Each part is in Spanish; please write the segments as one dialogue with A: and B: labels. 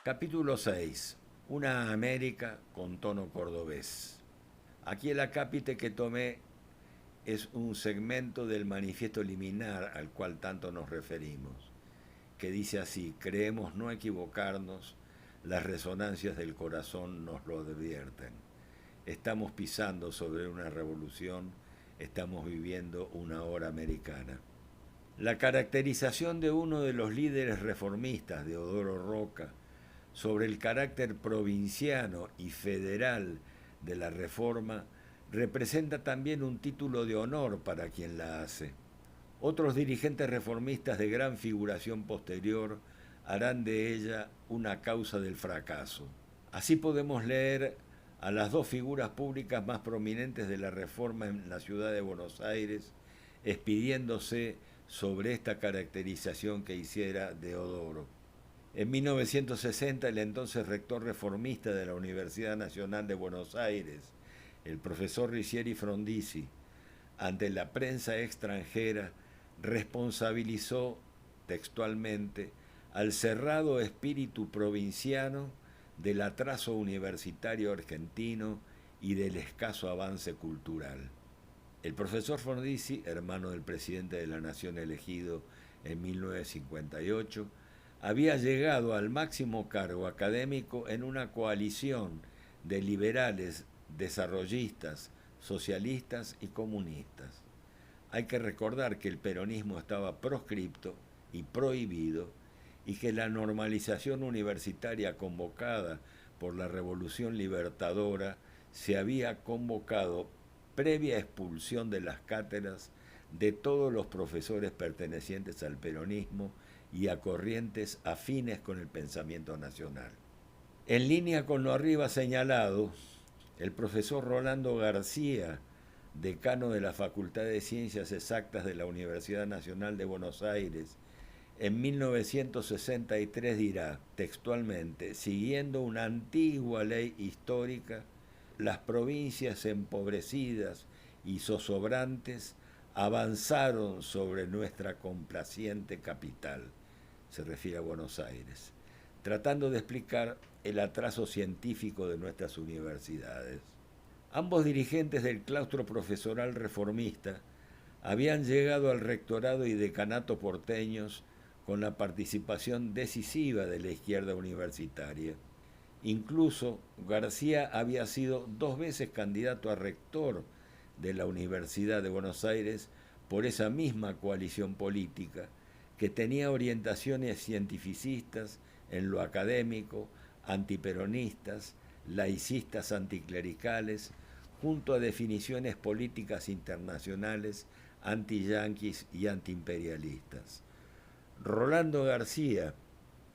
A: Capítulo 6. Una América con tono cordobés. Aquí el acápite que tomé es un segmento del manifiesto liminar al cual tanto nos referimos, que dice así: creemos no equivocarnos, las resonancias del corazón nos lo advierten. Estamos pisando sobre una revolución, estamos viviendo una hora americana. La caracterización de uno de los líderes reformistas, Deodoro Roca, sobre el carácter provinciano y federal de la reforma representa también un título de honor para quien la hace. Otros dirigentes reformistas de gran figuración posterior harán de ella una causa del fracaso. Así podemos leer a las dos figuras públicas más prominentes de la reforma en la ciudad de Buenos Aires, expidiéndose sobre esta caracterización que hiciera Deodoro. En 1960, el entonces rector reformista de la Universidad Nacional de Buenos Aires, el profesor Riccieri Frondizi, ante la prensa extranjera, responsabilizó textualmente al cerrado espíritu provinciano del atraso universitario argentino y del escaso avance cultural. El profesor Frondizi, hermano del presidente de la Nación elegido en 1958, había llegado al máximo cargo académico en una coalición de liberales, desarrollistas, socialistas y comunistas. Hay que recordar que el peronismo estaba proscripto y prohibido y que la normalización universitaria convocada por la Revolución Libertadora se había convocado previa expulsión de las cátedras de todos los profesores pertenecientes al peronismo y a corrientes afines con el pensamiento nacional. En línea con lo arriba señalado, el profesor Rolando García, decano de la Facultad de Ciencias Exactas de la Universidad Nacional de Buenos Aires, en 1963 dirá textualmente: siguiendo una antigua ley histórica, las provincias empobrecidas y zozobrantes avanzaron sobre nuestra complaciente capital, se refiere a Buenos Aires, tratando de explicar el atraso científico de nuestras universidades. Ambos dirigentes del claustro profesoral reformista habían llegado al rectorado y decanato porteños con la participación decisiva de la izquierda universitaria. Incluso García había sido 2 veces candidato a rector de la Universidad de Buenos Aires por esa misma coalición política, que tenía orientaciones cientificistas en lo académico, antiperonistas, laicistas anticlericales, junto a definiciones políticas internacionales antiyanquis y antiimperialistas. Rolando García,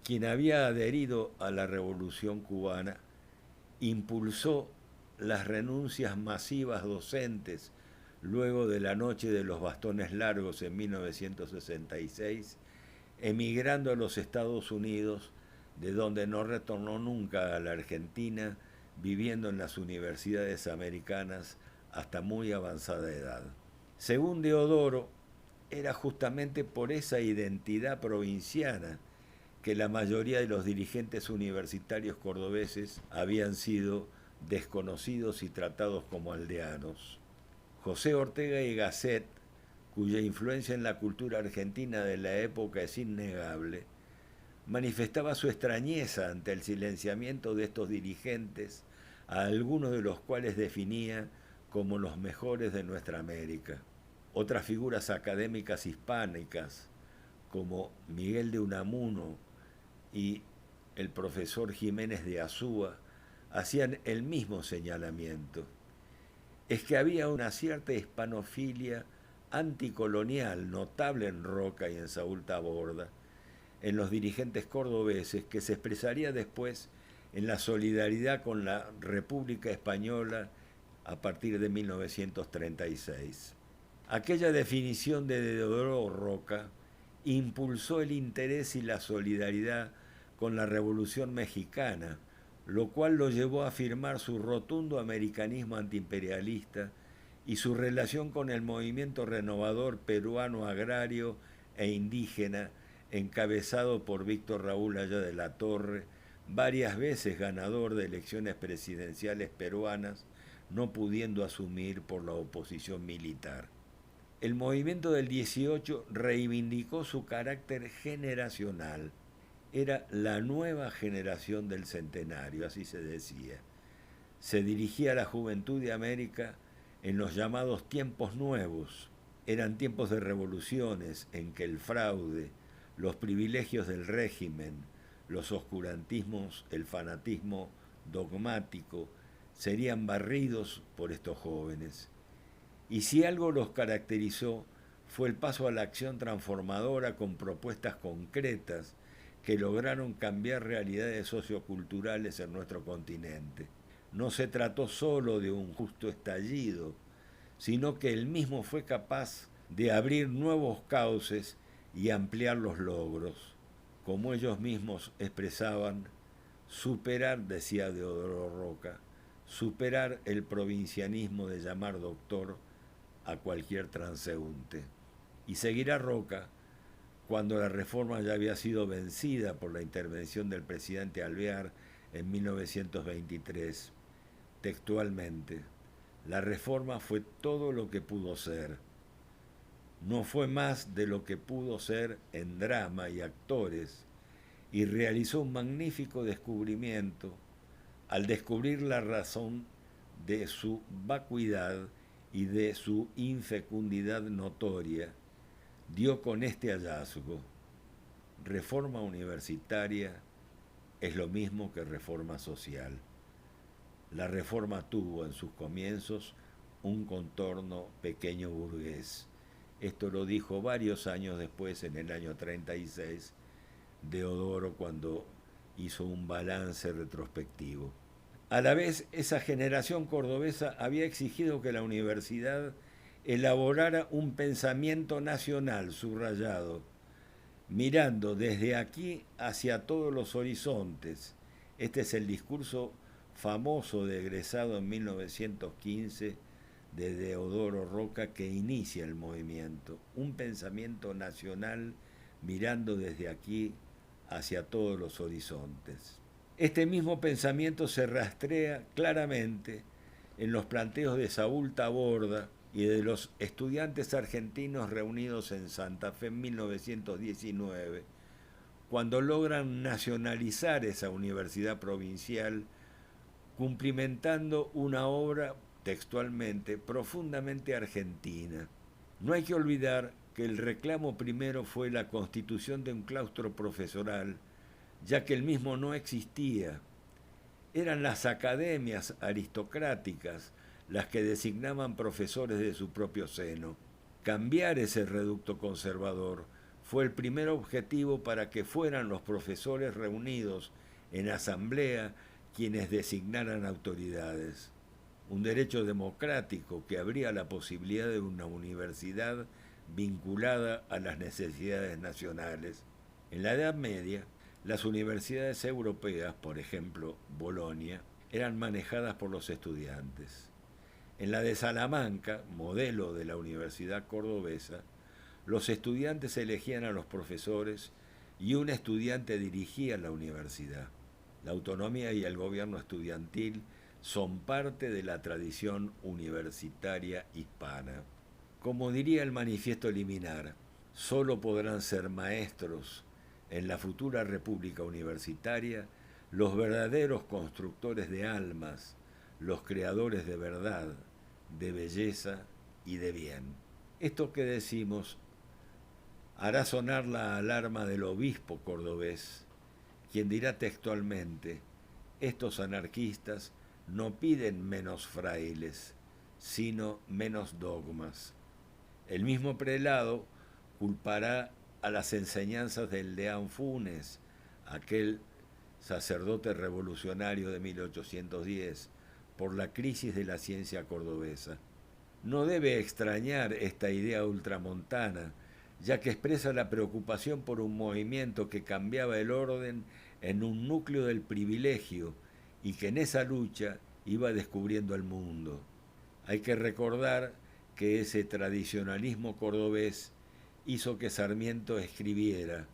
A: quien había adherido a la Revolución cubana, impulsó las renuncias masivas docentes luego de la Noche de los Bastones Largos en 1966, emigrando a los Estados Unidos, de donde no retornó nunca a la Argentina, viviendo en las universidades americanas hasta muy avanzada edad. Según Deodoro, era justamente por esa identidad provinciana que la mayoría de los dirigentes universitarios cordobeses habían sido desconocidos y tratados como aldeanos. José Ortega y Gasset, cuya influencia en la cultura argentina de la época es innegable, manifestaba su extrañeza ante el silenciamiento de estos dirigentes, a algunos de los cuales definía como los mejores de nuestra América. Otras figuras académicas hispánicas, como Miguel de Unamuno y el profesor Jiménez de Azúa, hacían el mismo señalamiento. Es que había una cierta hispanofilia anticolonial notable en Roca y en Saúl Taborda, en los dirigentes cordobeses, que se expresaría después en la solidaridad con la República Española a partir de 1936. Aquella definición de Deodoro Roca impulsó el interés y la solidaridad con la Revolución Mexicana, lo cual lo llevó a afirmar su rotundo americanismo antiimperialista y su relación con el movimiento renovador peruano agrario e indígena encabezado por Víctor Raúl Haya de la Torre, varias veces ganador de elecciones presidenciales peruanas, no pudiendo asumir por la oposición militar. El movimiento del 18 reivindicó su carácter generacional. Era la nueva generación del centenario, así se decía. Se dirigía a la juventud de América en los llamados tiempos nuevos. Eran tiempos de revoluciones en que el fraude, los privilegios del régimen, los oscurantismos, el fanatismo dogmático, serían barridos por estos jóvenes. Y si algo los caracterizó, fue el paso a la acción transformadora con propuestas concretas que lograron cambiar realidades socioculturales en nuestro continente. No se trató solo de un justo estallido, sino que él mismo fue capaz de abrir nuevos cauces y ampliar los logros. Como ellos mismos expresaban, superar, decía Deodoro Roca, superar el provincianismo de llamar doctor a cualquier transeúnte. Y seguirá Roca cuando la reforma ya había sido vencida por la intervención del presidente Alvear en 1923. Textualmente, la reforma fue todo lo que pudo ser. No fue más de lo que pudo ser en drama y actores, y realizó un magnífico descubrimiento al descubrir la razón de su vacuidad y de su infecundidad notoria. Dio con este hallazgo: reforma universitaria es lo mismo que reforma social. La reforma tuvo en sus comienzos un contorno pequeño burgués. Esto lo dijo varios años después, en el año 36, Deodoro, cuando hizo un balance retrospectivo. A la vez, esa generación cordobesa había exigido que la universidad elaborara un pensamiento nacional subrayado, mirando desde aquí hacia todos los horizontes. Este es el discurso famoso de egresado en 1915 de Deodoro Roca, que inicia el movimiento. Un pensamiento nacional mirando desde aquí hacia todos los horizontes. Este mismo pensamiento se rastrea claramente en los planteos de Saúl Taborda y de los estudiantes argentinos reunidos en Santa Fe en 1919, cuando logran nacionalizar esa universidad provincial, cumplimentando una obra, textualmente, profundamente argentina. No hay que olvidar que el reclamo primero fue la constitución de un claustro profesoral, ya que el mismo no existía. Eran las academias aristocráticas las que designaban profesores de su propio seno. Cambiar ese reducto conservador fue el primer objetivo para que fueran los profesores reunidos en asamblea quienes designaran autoridades. Un derecho democrático que abría la posibilidad de una universidad vinculada a las necesidades nacionales. En la Edad Media, las universidades europeas, por ejemplo, Bolonia, eran manejadas por los estudiantes. En la de Salamanca, modelo de la Universidad Cordobesa, los estudiantes elegían a los profesores y un estudiante dirigía la universidad. La autonomía y el gobierno estudiantil son parte de la tradición universitaria hispana. Como diría el manifiesto liminar, solo podrán ser maestros en la futura república universitaria los verdaderos constructores de almas, los creadores de verdad, de belleza y de bien. Esto que decimos hará sonar la alarma del obispo cordobés, quien dirá textualmente: estos anarquistas no piden menos frailes, sino menos dogmas. El mismo prelado culpará a las enseñanzas del deán Funes, aquel sacerdote revolucionario de 1810, por la crisis de la ciencia cordobesa. No debe extrañar esta idea ultramontana, ya que expresa la preocupación por un movimiento que cambiaba el orden en un núcleo del privilegio y que en esa lucha iba descubriendo el mundo. Hay que recordar que ese tradicionalismo cordobés hizo que Sarmiento escribiera: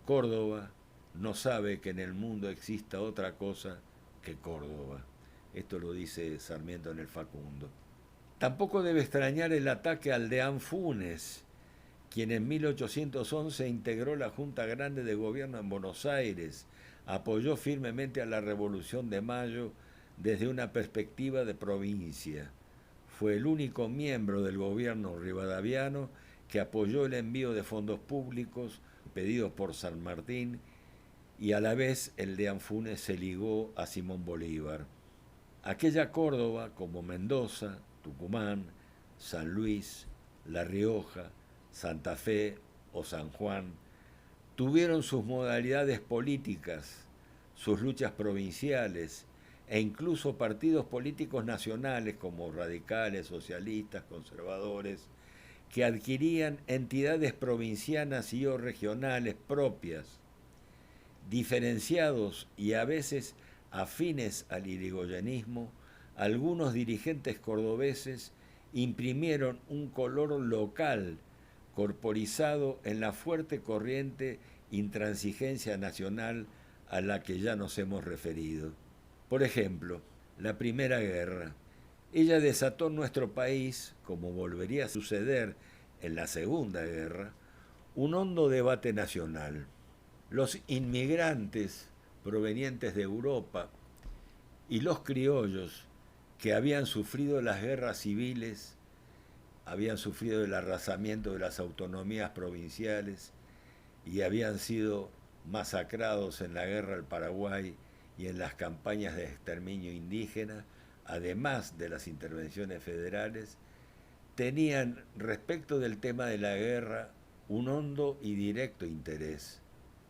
A: Córdoba no sabe que en el mundo exista otra cosa que Córdoba. Esto lo dice Sarmiento en el Facundo. Tampoco debe extrañar el ataque al deán Funes, quien en 1811 integró la Junta Grande de Gobierno en Buenos Aires, apoyó firmemente a la Revolución de Mayo desde una perspectiva de provincia. Fue el único miembro del gobierno rivadaviano que apoyó el envío de fondos públicos pedidos por San Martín, y a la vez el deán Funes se ligó a Simón Bolívar. Aquella Córdoba, como Mendoza, Tucumán, San Luis, La Rioja, Santa Fe o San Juan, tuvieron sus modalidades políticas, sus luchas provinciales e incluso partidos políticos nacionales como radicales, socialistas, conservadores, que adquirían entidades provincianas y o regionales propias, diferenciados y a veces afines al irigoyenismo. Algunos dirigentes cordobeses imprimieron un color local corporizado en la fuerte corriente intransigencia nacional a la que ya nos hemos referido. Por ejemplo, la Primera Guerra. Ella desató en nuestro país, como volvería a suceder en la Segunda Guerra, un hondo debate nacional. Los inmigrantes provenientes de Europa y los criollos que habían sufrido las guerras civiles, habían sufrido el arrasamiento de las autonomías provinciales y habían sido masacrados en la guerra al Paraguay y en las campañas de exterminio indígena, además de las intervenciones federales, tenían respecto del tema de la guerra un hondo y directo interés.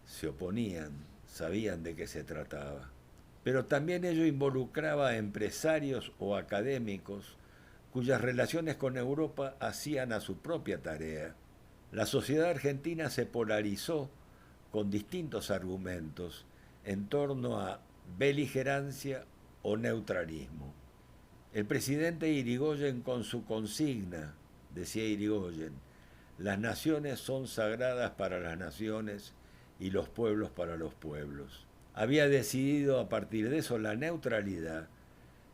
A: Se oponían, sabían de qué se trataba. Pero también ello involucraba a empresarios o académicos cuyas relaciones con Europa hacían a su propia tarea. La sociedad argentina se polarizó con distintos argumentos en torno a beligerancia o neutralismo. El presidente Irigoyen, con su consigna, decía Irigoyen, las naciones son sagradas para las naciones y los pueblos para los pueblos. Había decidido a partir de eso la neutralidad,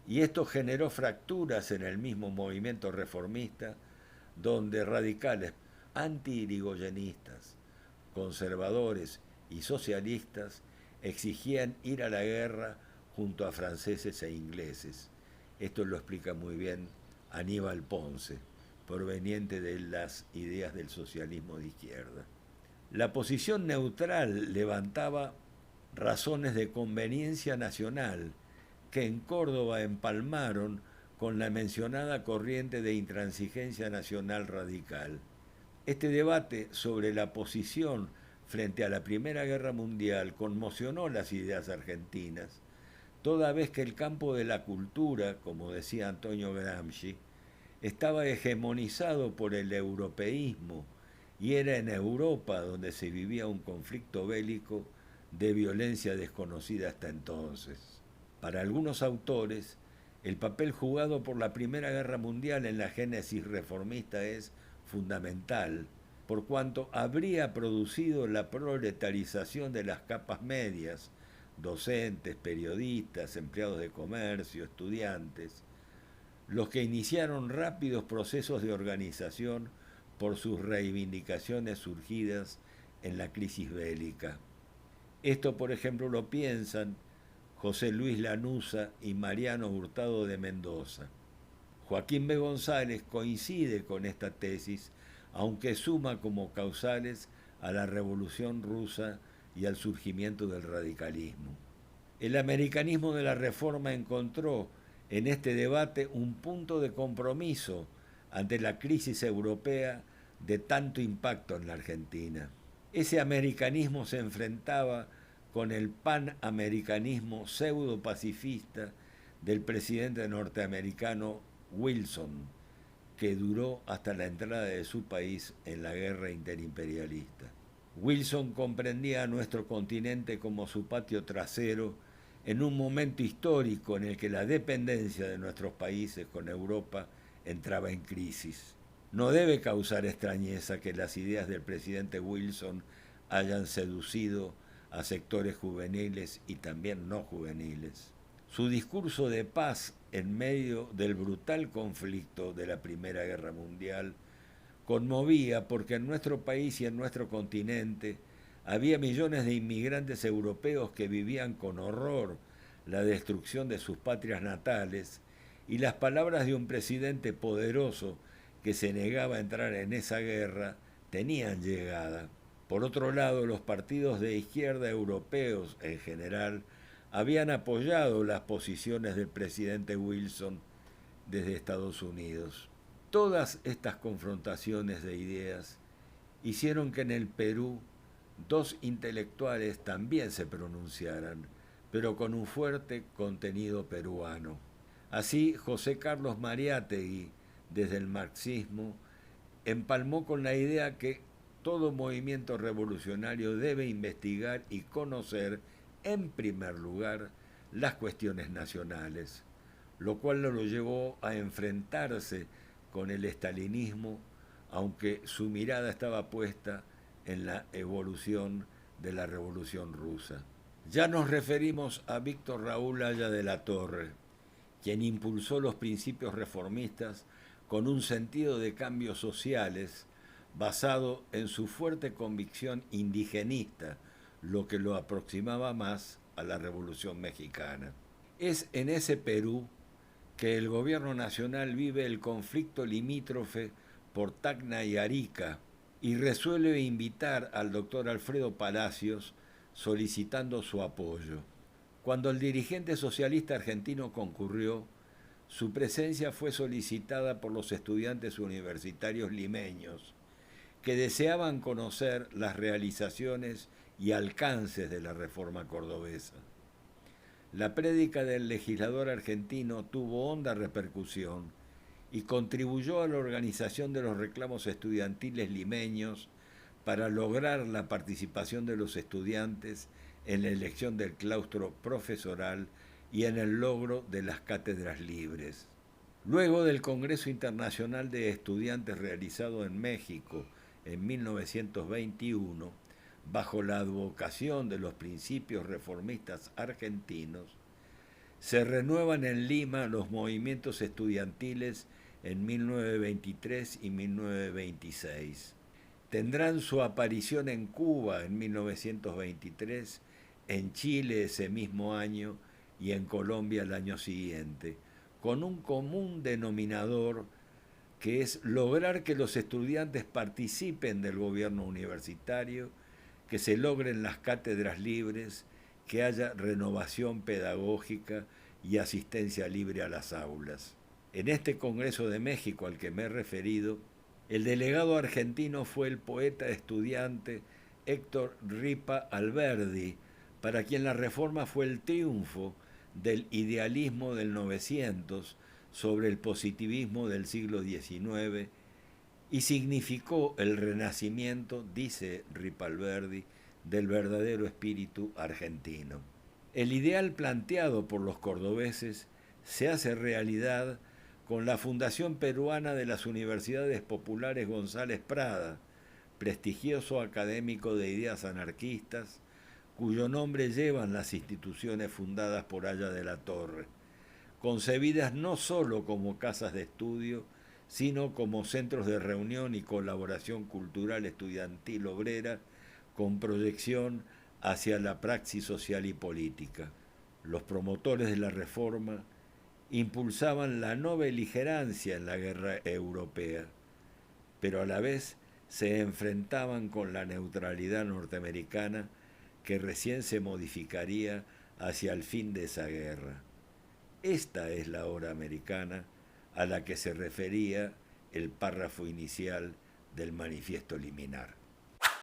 A: y esto generó fracturas en el mismo movimiento reformista, donde radicales anti-irigoyenistas, conservadores y socialistas exigían ir a la guerra junto a franceses e ingleses. Esto lo explica muy bien Aníbal Ponce, proveniente de las ideas del socialismo de izquierda. La posición neutral levantaba razones de conveniencia nacional que en Córdoba empalmaron con la mencionada corriente de intransigencia nacional radical. Este debate sobre la posición frente a la Primera Guerra Mundial conmocionó las ideas argentinas, toda vez que el campo de la cultura, como decía Antonio Gramsci, estaba hegemonizado por el europeísmo, y era en Europa donde se vivía un conflicto bélico de violencia desconocida hasta entonces. Para algunos autores, el papel jugado por la Primera Guerra Mundial en la génesis reformista es fundamental, por cuanto habría producido la proletarización de las capas medias, docentes, periodistas, empleados de comercio, estudiantes, los que iniciaron rápidos procesos de organización por sus reivindicaciones surgidas en la crisis bélica. Esto, por ejemplo, lo piensan José Luis Lanuza y Mariano Hurtado de Mendoza. Joaquín B. González coincide con esta tesis, aunque suma como causales a la Revolución Rusa y al surgimiento del radicalismo. El americanismo de la Reforma encontró en este debate un punto de compromiso ante la crisis europea de tanto impacto en la Argentina. Ese americanismo se enfrentaba con el panamericanismo pseudo-pacifista del presidente norteamericano Wilson, que duró hasta la entrada de su país en la guerra interimperialista. Wilson comprendía a nuestro continente como su patio trasero en un momento histórico en el que la dependencia de nuestros países con Europa entraba en crisis. No debe causar extrañeza que las ideas del presidente Wilson hayan seducido a sectores juveniles y también no juveniles. Su discurso de paz en medio del brutal conflicto de la Primera Guerra Mundial conmovía porque en nuestro país y en nuestro continente había millones de inmigrantes europeos que vivían con horror la destrucción de sus patrias natales, y las palabras de un presidente poderoso que se negaba a entrar en esa guerra tenían llegada. Por otro lado, los partidos de izquierda europeos en general habían apoyado las posiciones del presidente Wilson desde Estados Unidos. Todas estas confrontaciones de ideas hicieron que en el Perú dos intelectuales también se pronunciaran, pero con un fuerte contenido peruano. Así, José Carlos Mariátegui, desde el marxismo, empalmó con la idea que todo movimiento revolucionario debe investigar y conocer, en primer lugar, las cuestiones nacionales, lo cual lo llevó a enfrentarse con el estalinismo, aunque su mirada estaba puesta en la evolución de la Revolución Rusa. Ya nos referimos a Víctor Raúl Haya de la Torre, quien impulsó los principios reformistas con un sentido de cambios sociales basado en su fuerte convicción indigenista, lo que lo aproximaba más a la Revolución Mexicana. Es en ese Perú que el gobierno nacional vive el conflicto limítrofe por Tacna y Arica y resuelve invitar al doctor Alfredo Palacios solicitando su apoyo. Cuando el dirigente socialista argentino concurrió, su presencia fue solicitada por los estudiantes universitarios limeños, que deseaban conocer las realizaciones y alcances de la reforma cordobesa. La prédica del legislador argentino tuvo honda repercusión y contribuyó a la organización de los reclamos estudiantiles limeños para lograr la participación de los estudiantes en la elección del claustro profesoral y en el logro de las cátedras libres. Luego del Congreso Internacional de Estudiantes realizado en México en 1921, bajo la advocación de los principios reformistas argentinos, se renuevan en Lima los movimientos estudiantiles en 1923 y 1926. Tendrán su aparición en Cuba en 1923, en Chile ese mismo año y en Colombia el año siguiente, con un común denominador que es lograr que los estudiantes participen del gobierno universitario, que se logren las cátedras libres, que haya renovación pedagógica y asistencia libre a las aulas. En este Congreso de México al que me he referido, el delegado argentino fue el poeta estudiante Héctor Ripa Alberdi, para quien la reforma fue el triunfo del idealismo del 900 sobre el positivismo del siglo XIX y significó el renacimiento, dice Ripalverdi, del verdadero espíritu argentino. El ideal planteado por los cordobeses se hace realidad con la Fundación Peruana de las Universidades Populares González Prada, prestigioso académico de ideas anarquistas, cuyo nombre llevan las instituciones fundadas por Haya de la Torre, concebidas no solo como casas de estudio, sino como centros de reunión y colaboración cultural estudiantil obrera, con proyección hacia la praxis social y política. Los promotores de la reforma impulsaban la no beligerancia en la guerra europea, pero a la vez se enfrentaban con la neutralidad norteamericana que recién se modificaría hacia el fin de esa guerra. Esta es la hora americana a la que se refería el párrafo inicial del Manifiesto Liminar.